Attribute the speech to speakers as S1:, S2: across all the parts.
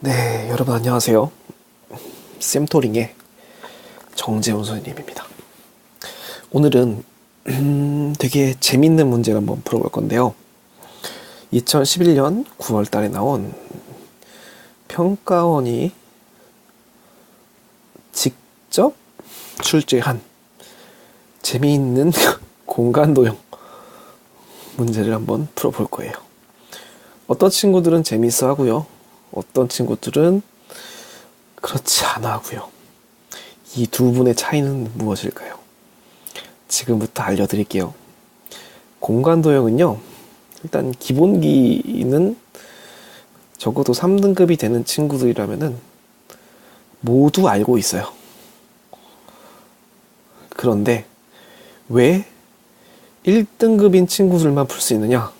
S1: 네, 여러분 안녕하세요. 쌤토링의 정재훈 선생님입니다. 오늘은 되게 재밌는 문제를 한번 풀어볼 건데요. 2011년 9월 달에 나온 평가원이 직접 출제한 재미있는 공간도형 문제를 한번 풀어볼 거예요. 어떤 친구들은 재밌어 하고요. 어떤 친구들은 그렇지 않아 하고요. 이 두 분의 차이는 무엇일까요? 지금부터 알려드릴게요. 공간도형은요, 일단 기본기는 적어도 3등급이 되는 친구들이라면은 모두 알고 있어요. 그런데 왜 1등급인 친구들만 풀 수 있느냐?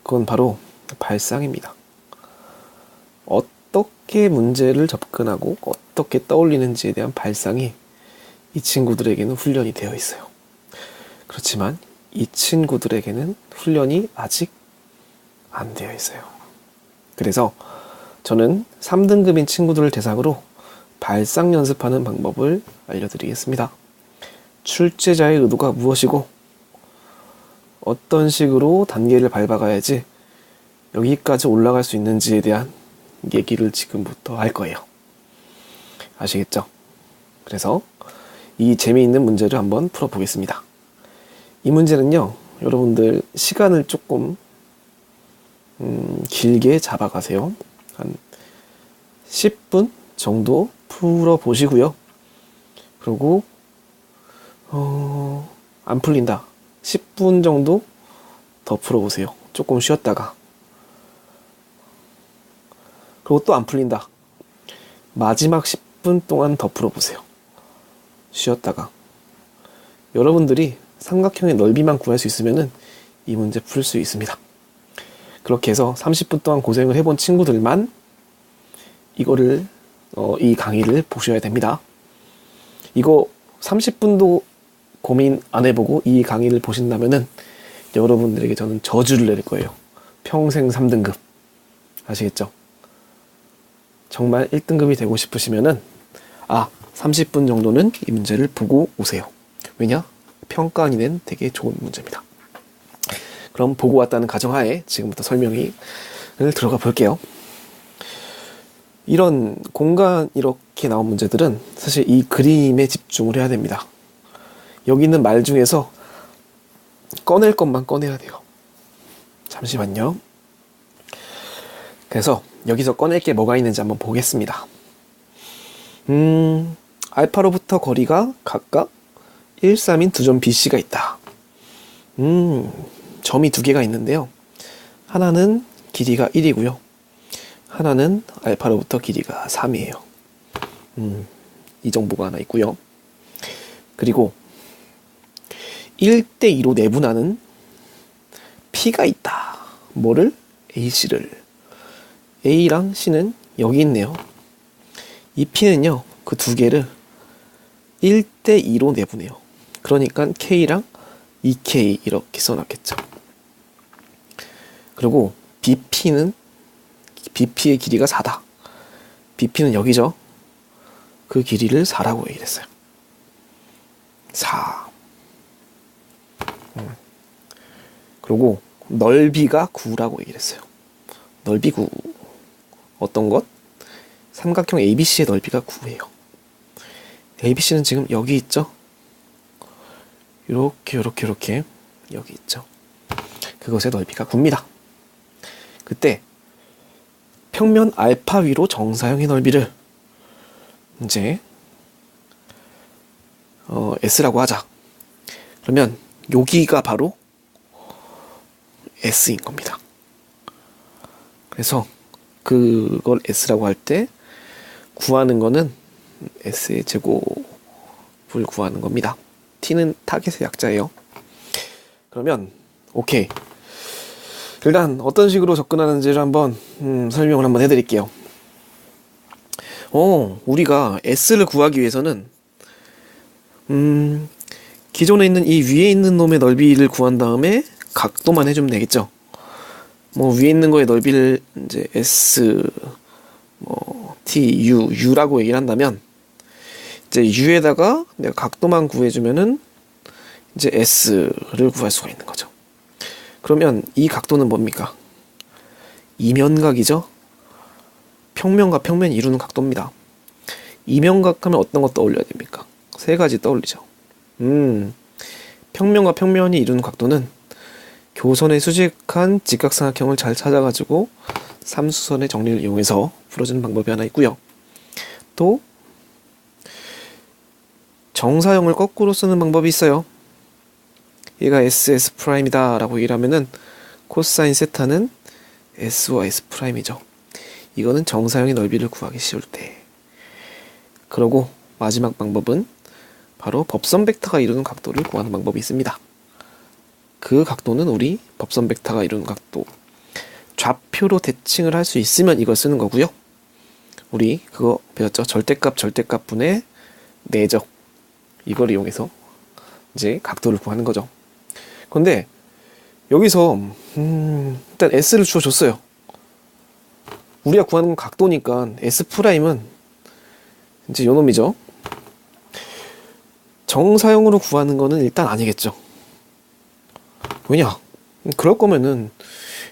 S1: 그건 바로 발상입니다. 어떻게 문제를 접근하고 어떻게 떠올리는지에 대한 발상이 이 친구들에게는 훈련이 되어 있어요. 그렇지만 이 친구들에게는 훈련이 아직 안 되어 있어요. 그래서 저는 3등급인 친구들을 대상으로 발상 연습하는 방법을 알려드리겠습니다. 출제자의 의도가 무엇이고 어떤 식으로 단계를 밟아가야지 여기까지 올라갈 수 있는지에 대한 얘기를 지금부터 할 거예요. 아시겠죠? 그래서 이 재미있는 문제를 한번 풀어보겠습니다. 이 문제는요, 여러분들 시간을 조금 길게 잡아가세요. 한 10분 정도 풀어보시고요. 그리고 안 풀린다. 10분 정도 더 풀어보세요. 조금 쉬었다가. 그리고 또 안 풀린다. 마지막 10분 동안 더 풀어보세요. 쉬었다가. 여러분들이 삼각형의 넓이만 구할 수 있으면은 이 문제 풀 수 있습니다. 그렇게 해서 30분 동안 고생을 해본 친구들만 이거를 이 강의를 보셔야 됩니다. 이거 30분도 고민 안 해보고 이 강의를 보신다면은 여러분들에게 저는 저주를 내릴 거예요. 평생 3등급. 아시겠죠? 정말 1등급이 되고 싶으시면은 30분 정도는 이 문제를 보고 오세요. 왜냐? 평가원이 되게 좋은 문제입니다. 그럼 보고 왔다는 가정하에 지금부터 설명을 들어가 볼게요. 이런 공간 이렇게 나온 문제들은 사실 이 그림에 집중을 해야 됩니다. 여기 있는 말 중에서 꺼낼 것만 꺼내야 돼요. 잠시만요. 그래서 여기서 꺼낼 게 뭐가 있는지 한번 보겠습니다. 알파로부터 거리가 각각 1, 3인 두 점 BC가 있다. 점이 두 개가 있는데요. 하나는 길이가 1이고요. 하나는 알파로부터 길이가 3이에요. 이 정보가 하나 있고요. 그리고 1대2로 내분하는 P가 있다. 뭐를? AC를. A랑 C는 여기 있네요. 이 P는요, 그 두 개를 1대2로 내분해요. 그러니까 K랑 2K 이렇게 써놨겠죠. 그리고 BP의 길이가 4다. BP는 여기죠. 그 길이를 4라고 얘기를 했어요. 4. 그리고 넓이가 9라고 얘기를 했어요. 넓이 9. 어떤 것? 삼각형 ABC의 넓이가 9예요. ABC는 지금 여기 있죠? 이렇게 여기 있죠. 그것의 넓이가 9입니다. 그때 평면 알파 위로 정사형의 넓이를 이제 S라고 하자. 그러면 여기가 바로 S인 겁니다. 그래서 그걸 S라고 할 때 구하는 거는 S의 제곱을 구하는 겁니다. T는 타겟의 약자예요. 그러면 오케이. 일단 어떤 식으로 접근하는지를 한번 설명을 한번 해드릴게요. 우리가 S를 구하기 위해서는 기존에 있는 이 위에 있는 놈의 넓이를 구한 다음에 각도만 해주면 되겠죠. 뭐 위에 있는 거의 넓이를 이제 S T, U, U라고 얘기를 한다면 이제 U에다가 내가 각도만 구해주면은 이제 S를 구할 수가 있는 거죠. 그러면 이 각도는 뭡니까? 이면각이죠. 평면과 평면이 이루는 각도입니다. 이면각 하면 어떤 거 떠올려야 됩니까? 세 가지 떠올리죠. 평면과 평면이 이루는 각도는 교선의 수직한 직각삼각형을 잘 찾아가지고 삼수선의 정리를 이용해서 풀어주는 방법이 하나 있고요. 또 정사형을 거꾸로 쓰는 방법이 있어요. 얘가 SS' 라고 얘기를 하면은 코사인 세타는 S와 S'이죠. 이거는 정사형의 넓이를 구하기 쉬울 때. 그러고 마지막 방법은 바로 법선 벡터가 이루는 각도를 구하는 방법이 있습니다. 그 각도는 우리 법선 벡터가 이루는 각도. 좌표로 대칭을 할 수 있으면 이걸 쓰는 거고요. 우리 그거 배웠죠? 절대값 분의 내적. 이걸 이용해서 이제 각도를 구하는 거죠. 그런데 여기서 일단 S를 주어줬어요. 우리가 구하는 건 각도니까 S'은 이제 요놈이죠. 정사형으로 구하는 거는 일단 아니겠죠. 왜냐? 그럴 거면은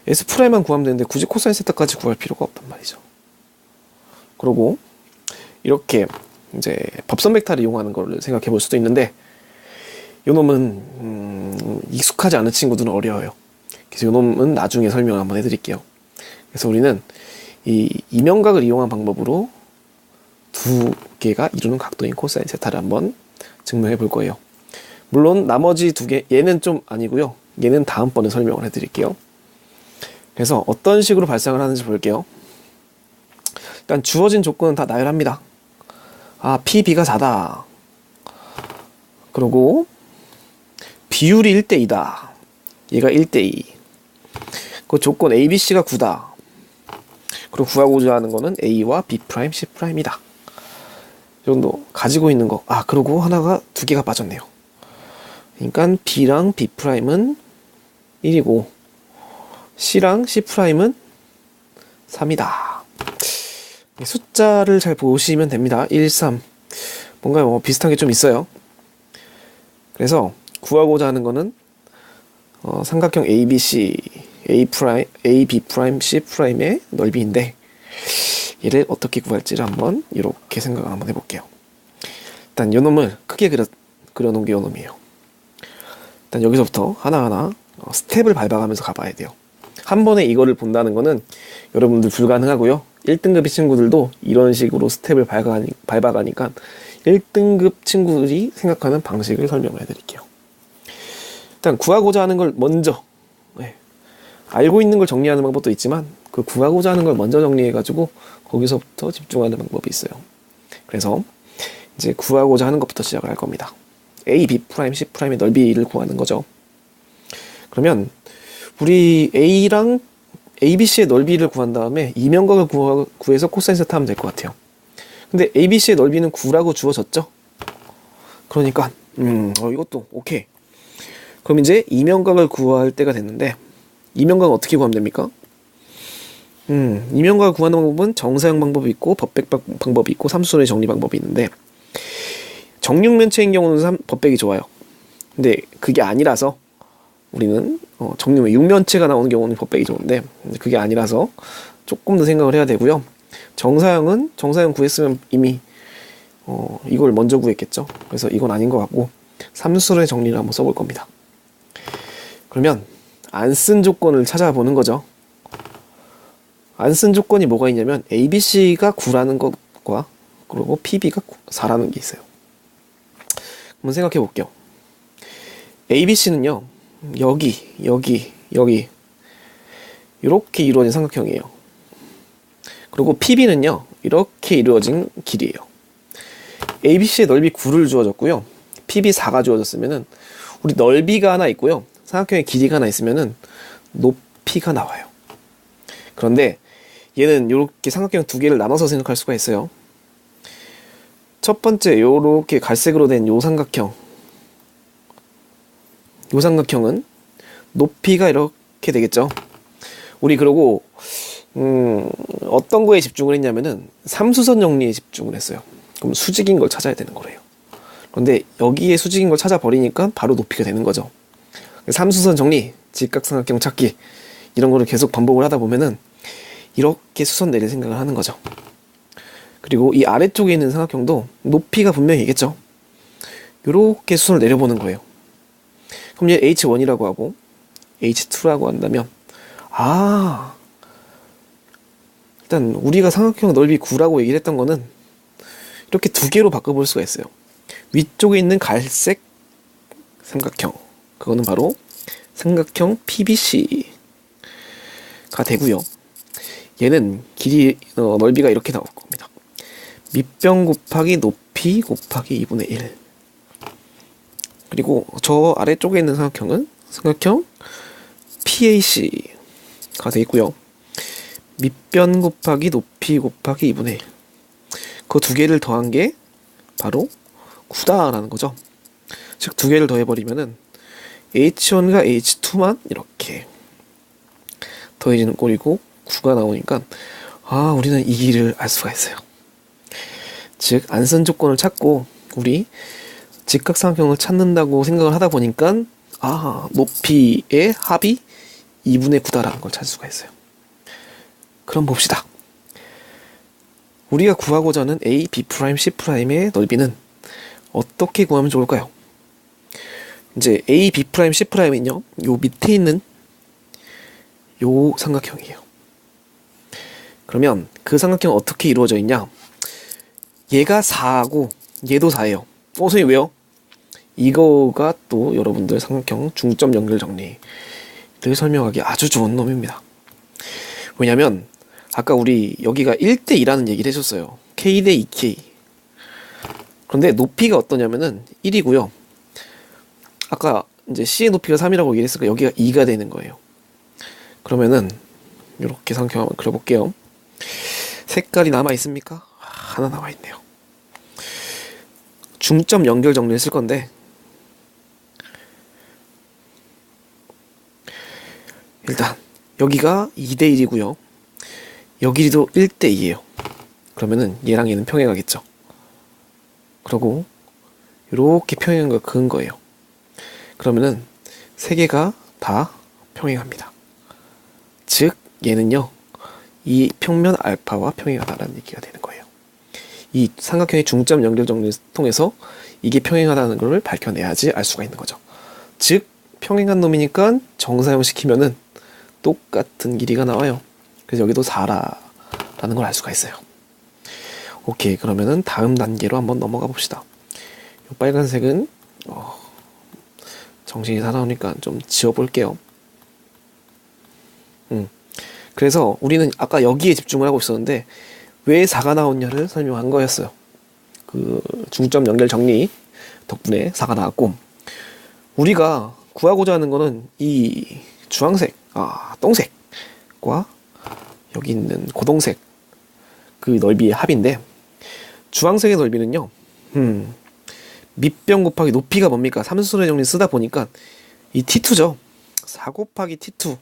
S1: S'만 구하면 되는데 굳이 코사인 세타까지 구할 필요가 없단 말이죠. 그리고 이렇게 이제 법선 벡터를 이용하는 걸 생각해 볼 수도 있는데 요놈은 익숙하지 않은 친구들은 어려워요. 그래서 요놈은 나중에 설명을 한번 해드릴게요. 그래서 우리는 이 이면각을 이용한 방법으로 두 개가 이루는 각도인 코사인 세타를 한번 증명해 볼 거예요. 물론 나머지 두 개, 얘는 좀 아니고요. 얘는 다음번에 설명을 해드릴게요. 그래서 어떤 식으로 발생을 하는지 볼게요. 일단 주어진 조건은 다 나열합니다. PB가 4다. 그리고 비율이 1대2다. 얘가 1대2. 그 조건 ABC가 9다. 그리고 구하고자 하는 거는 A와 B', C'이다. 이 정도 가지고 있는 거. 그리고 하나가 두 개가 빠졌네요. 그러니까 B랑 B'은 1이고 C랑 C'은 3이다. 숫자를 잘 보시면 됩니다. 1, 3. 뭔가 비슷한 게 좀 있어요. 그래서 구하고자 하는 거는 삼각형 ABC, AB', C'의 넓이인데 얘를 어떻게 구할지를 한번 이렇게 생각을 한번 해볼게요. 일단 요 놈을 크게 그려놓은 게 요 놈이에요. 일단 여기서부터 하나하나 스텝을 밟아가면서 가봐야 돼요. 한 번에 이거를 본다는 거는 여러분들 불가능하고요. 1등급의 친구들도 이런 식으로 스텝을 밟아가니까 1등급 친구들이 생각하는 방식을 설명을 해드릴게요. 일단 구하고자 하는 걸 먼저 알고 있는 걸 정리하는 방법도 있지만 그 구하고자 하는 걸 먼저 정리해가지고 거기서부터 집중하는 방법이 있어요. 그래서 이제 구하고자 하는 것부터 시작을 할 겁니다. A, B', C'의 넓이를 구하는 거죠. 그러면 우리 A랑 ABC의 넓이를 구한 다음에 이면각을 구해서 코사인 세타 하면 될 것 같아요. 근데 ABC의 넓이는 9라고 주어졌죠? 그러니까 이것도 오케이. 그럼 이제 이면각을 구할 때가 됐는데 이면각은 어떻게 구하면 됩니까? 이면각을 구하는 방법은 정사형 방법이 있고 법백 방법이 있고 삼수선의 정리 방법이 있는데 정육면체인 경우는 법백이 좋아요. 근데 그게 아니라서 우리는 육면체가 나오는 경우는 법백이 좋은데 그게 아니라서 조금 더 생각을 해야 되고요. 정사형 구했으면 이미 이걸 먼저 구했겠죠. 그래서 이건 아닌 것 같고 삼수선의 정리를 한번 써볼 겁니다. 그러면 안 쓴 조건을 찾아보는 거죠. 안 쓴 조건이 뭐가 있냐면 ABC가 9라는 것과 그리고 PB가 4라는 게 있어요. 한번 생각해 볼게요. ABC는요. 여기 이렇게 이루어진 삼각형이에요. 그리고 PB는요. 이렇게 이루어진 길이에요. ABC의 넓이 9를 주어졌고요. PB 4가 주어졌으면은 우리 넓이가 하나 있고요. 삼각형의 길이가 하나 있으면은 높이가 나와요. 그런데 얘는 이렇게 삼각형 두 개를 나눠서 생각할 수가 있어요. 첫 번째 이렇게 갈색으로 된 요 삼각형. 요 삼각형은 높이가 이렇게 되겠죠. 우리 그러고 어떤 거에 집중을 했냐면은 삼수선 정리에 집중을 했어요. 그럼 수직인 걸 찾아야 되는 거래요. 그런데 여기에 수직인 걸 찾아버리니까 바로 높이가 되는 거죠. 삼수선 정리, 직각삼각형 찾기 이런 거를 계속 반복을 하다 보면은 이렇게 수선 내릴 생각을 하는 거죠. 그리고 이 아래쪽에 있는 삼각형도 높이가 분명히 있겠죠. 요렇게 수선을 내려보는 거예요. 그럼 얘 H1이라고 하고 H2라고 한다면 일단 우리가 삼각형 넓이 9라고 얘기를 했던 거는 이렇게 두 개로 바꿔볼 수가 있어요. 위쪽에 있는 갈색 삼각형, 그거는 바로 삼각형 PBC가 되고요. 얘는 길이 넓이가 이렇게 나올 겁니다. 밑변 곱하기 높이 곱하기 2분의 1. 그리고 저 아래쪽에 있는 삼각형은 삼각형 PAC가 되어 있고요. 밑변 곱하기 높이 곱하기 2분의 1. 그 두 개를 더한 게 바로 9다라는 거죠. 즉 두 개를 더해버리면은 H1과 H2만 이렇게 더해지는 꼴이고 9가 나오니까 우리는 이 길을 알 수가 있어요. 즉 안선 조건을 찾고 우리 직각삼각형을 찾는다고 생각을 하다 보니까 높이의 합이 2분의 9다라는 걸 찾을 수가 있어요. 그럼 봅시다. 우리가 구하고자 하는 A, B', C'의 넓이는 어떻게 구하면 좋을까요? 이제 A, B', C'은요, 요 밑에 있는 요 삼각형이에요. 그러면 그 삼각형은 어떻게 이루어져 있냐? 얘가 4하고 얘도 4예요. 선생님 왜요? 이거가 또 여러분들 삼각형 중점 연결 정리를 설명하기 아주 좋은 놈입니다. 왜냐면 아까 우리 여기가 1대2라는 얘기를 해줬어요. K 대 2K. 그런데 높이가 어떠냐면은 1이고요. 아까 이제 C의 높이가 3이라고 얘기를 했으니까 여기가 2가 되는 거예요. 그러면은 이렇게 삼각형 한번 그려볼게요. 색깔이 남아 있습니까? 하나 남아 있네요. 중점 연결 정리를 쓸 건데 일단 여기가 2대1이고요. 여기도 1대2예요. 그러면은 얘랑 얘는 평행하겠죠. 그러고 이렇게 평행한 걸 그은 거예요. 그러면은 세 개가 다 평행합니다. 즉 얘는요 이 평면 알파와 평행하다라는 얘기가 되는 거예요. 이 삼각형의 중점 연결 정리를 통해서 이게 평행하다는 걸 밝혀내야지 알 수가 있는 거죠. 즉 평행한 놈이니까 정사형 시키면은 똑같은 길이가 나와요. 그래서 여기도 4라는 걸 알 수가 있어요. 오케이, 그러면은 다음 단계로 한번 넘어가 봅시다. 이 빨간색은 정신이 사나우니까 좀 지워볼게요. 그래서 우리는 아까 여기에 집중을 하고 있었는데 왜 4가 나왔냐를 설명한 거였어요. 그 중점 연결 정리 덕분에 4가 나왔고, 우리가 구하고자 하는 거는 이 주황색, 똥색과 여기 있는 고동색 그 넓이의 합인데, 주황색의 넓이는요 밑변 곱하기 높이가 뭡니까? 삼수선의 정리 쓰다 보니까 이 T2죠. 4 곱하기 T2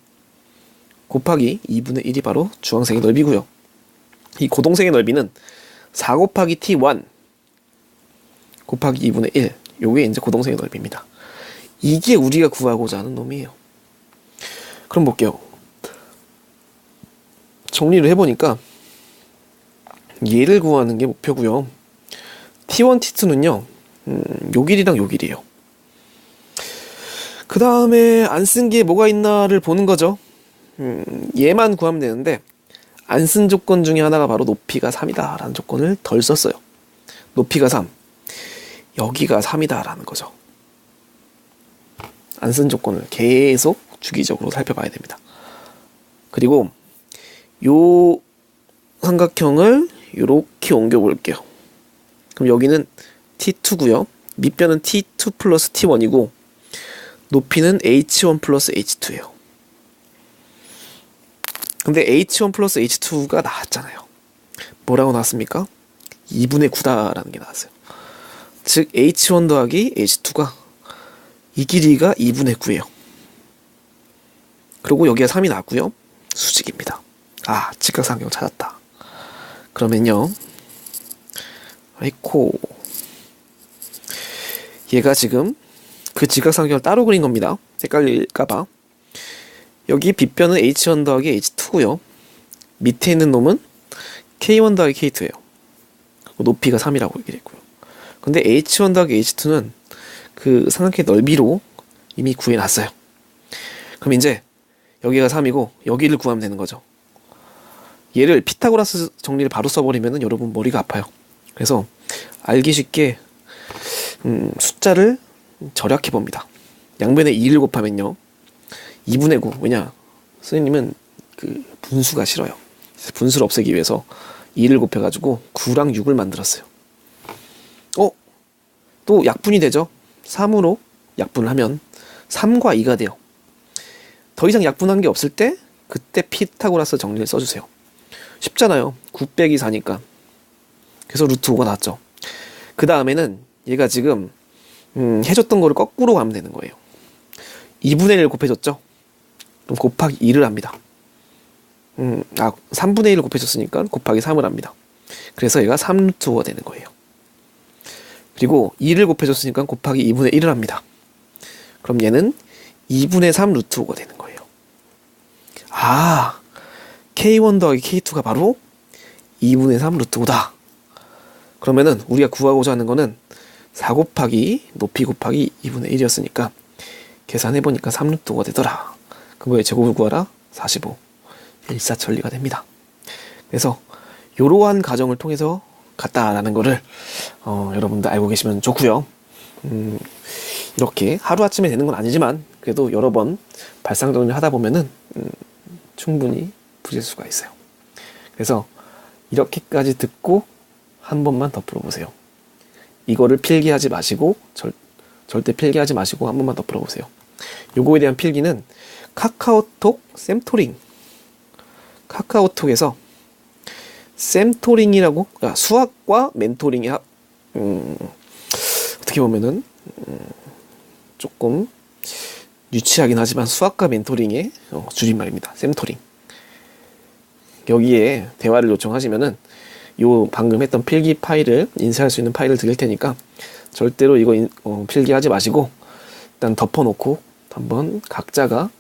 S1: 곱하기 2분의 1이 바로 주황색의 넓이고요. 이 고동색의 넓이는 4 곱하기 T1 곱하기 2분의 1, 요게 이제 고동색의 넓이입니다. 이게 우리가 구하고자 하는 놈이에요. 그럼 볼게요. 정리를 해보니까 얘를 구하는 게 목표고요. T1, T2는요 요 길이랑 요 길이에요. 그 다음에 안 쓴 게 뭐가 있나를 보는 거죠. 얘만 구하면 되는데 안 쓴 조건 중에 하나가 바로 높이가 3이다 라는 조건을 덜 썼어요. 높이가 3, 여기가 3이다 라는 거죠. 안 쓴 조건을 계속 주기적으로 살펴봐야 됩니다. 그리고 요 삼각형을 이렇게 옮겨 볼게요. 그럼 여기는 T2고요. 밑변은 T2 플러스 T1이고 높이는 H1 플러스 H2예요. 근데 H1 플러스 H2가 나왔잖아요. 뭐라고 나왔습니까? 2분의 9다라는 게 나왔어요. 즉 H1 더하기 H2가 이 길이가 2분의 9예요. 그리고 여기가 3이 나왔고요. 수직입니다. 아, 직각삼각형 찾았다. 그러면요, 아이코, 얘가 지금 그 직각삼각형을 따로 그린 겁니다. 헷갈릴까봐. 여기 빗변은 H1 더하기 H2고요. 밑에 있는 놈은 K1 더하기 K2예요. 높이가 3이라고 얘기를 했고요. 근데 H1 더하기 H2는 그 삼각형의 넓이로 이미 구해놨어요. 그럼 이제 여기가 3이고 여기를 구하면 되는 거죠. 얘를 피타고라스 정리를 바로 써버리면 여러분 머리가 아파요. 그래서 알기 쉽게 숫자를 절약해 봅니다. 양변에 2를 곱하면요, 2분의 9. 왜냐, 선생님은 그 분수가 싫어요. 분수를 없애기 위해서 2를 곱해가지고 9랑 6을 만들었어요. 또 약분이 되죠. 3으로 약분을 하면 3과 2가 돼요. 더 이상 약분한 게 없을 때 그때 피타고라스 정리를 써주세요. 쉽잖아요. 9 빼기 4니까. 그래서 루트 5가 나왔죠. 그 다음에는 얘가 지금 해줬던 거를 거꾸로 가면 되는 거예요. 2분의 1을 곱해줬죠. 그럼 곱하기 2를 합니다. 3분의 1을 곱해줬으니까 곱하기 3을 합니다. 그래서 얘가 3루트 5가 되는 거예요. 그리고 2를 곱해줬으니까 곱하기 2분의 1을 합니다. 그럼 얘는 2분의 3 루트 5가 되는 거예요. 아, K1 더하기 K2가 바로 2분의 3 루트 5다. 그러면은 우리가 구하고자 하는 거는 4 곱하기 높이 곱하기 2분의 1이었으니까 계산해보니까 3 루트 5가 되더라. 그거의 제곱을 구하라. 45. 일사천리가 됩니다. 그래서 이러한 과정을 통해서 갔다라는 거를 여러분들 알고 계시면 좋고요. 이렇게 하루아침에 되는 건 아니지만 그래도 여러 번 발상정리를 하다 보면은 충분히 부실 수가 있어요. 그래서 이렇게까지 듣고 한 번만 더 풀어보세요. 이거를 필기하지 마시고 절대 필기하지 마시고 한 번만 더 풀어보세요. 요거에 대한 필기는 카카오톡 쌤토링, 카카오톡에서 쌤토링이라고, 수학과 멘토링의 어떻게 보면은 조금 유치하긴 하지만 수학과 멘토링의 줄임말입니다. 쌤토링. 여기에 대화를 요청하시면은 요 방금 했던 필기 파일을 인쇄할 수 있는 파일을 드릴 테니까 절대로 이거 필기하지 마시고 일단 덮어놓고 한번 각자가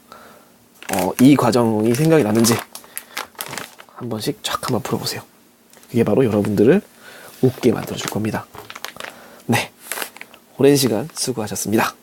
S1: 이 과정이 생각이 나는지 한 번씩 쫙 한번 풀어보세요. 그게 바로 여러분들을 웃게 만들어줄 겁니다. 네, 오랜 시간 수고하셨습니다.